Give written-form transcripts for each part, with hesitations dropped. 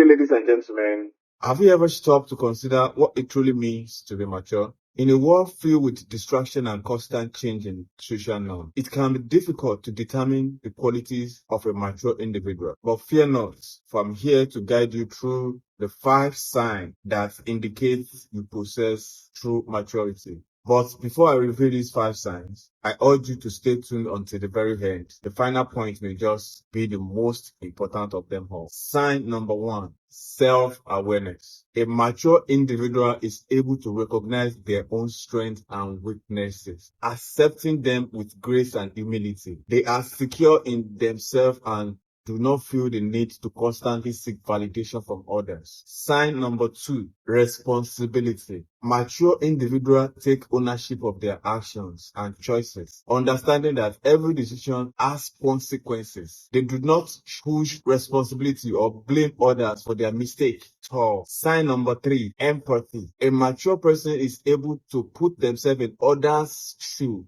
day, ladies and gentlemen. Have you ever stopped to consider what it truly means to be mature? In a world filled with distraction and constant change in social norms, it can be difficult to determine the qualities of a mature individual. But fear not, for I'm here to guide you through the 5 signs that indicate you possess true maturity. But before I reveal these 5 signs, I urge you to stay tuned until the very end. The final point may just be the most important of them all. Sign number 1, self-awareness. A mature individual is able to recognize their own strengths and weaknesses, accepting them with grace and humility. They are secure in themselves and do not feel the need to constantly seek validation from others. Sign number 2, responsibility. Mature individuals take ownership of their actions and choices, understanding that every decision has consequences. They do not push responsibility or blame others for their mistake at all. Sign number 3, empathy. A mature person is able to put themselves in others' shoes,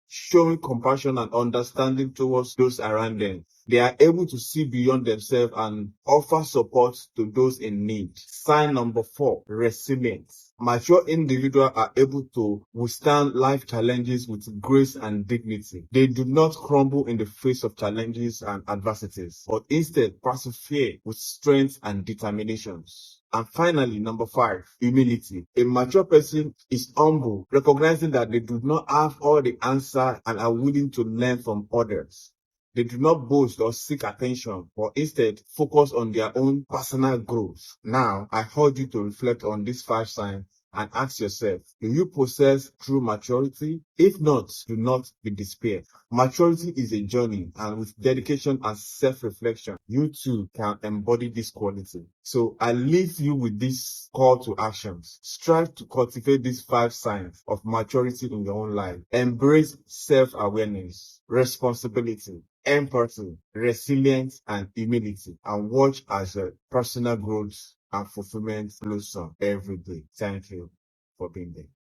showing compassion and understanding towards those around them. They are able to see beyond themselves and offer support to those in need. Sign number 4, resilience. Mature individuals are able to withstand life challenges with grace and dignity. They do not crumble in the face of challenges and adversities, but instead persevere with strength and determination. And finally, number 5, humility. A mature person is humble, recognizing that they do not have all the answers and are willing to learn from others. They do not boast or seek attention, but instead focus on their own personal growth. Now, I urge you to reflect on these 5 signs and ask yourself, do you possess true maturity? If not, do not be despaired. Maturity is a journey, and with dedication and self-reflection, you too can embody this quality. So I leave you with this call to actions. Strive to cultivate these 5 signs of maturity in your own life. Embrace self-awareness, responsibility, empathy, resilience, and humility, and watch as your personal growth and fulfillment blossom every day. Thank you for being there.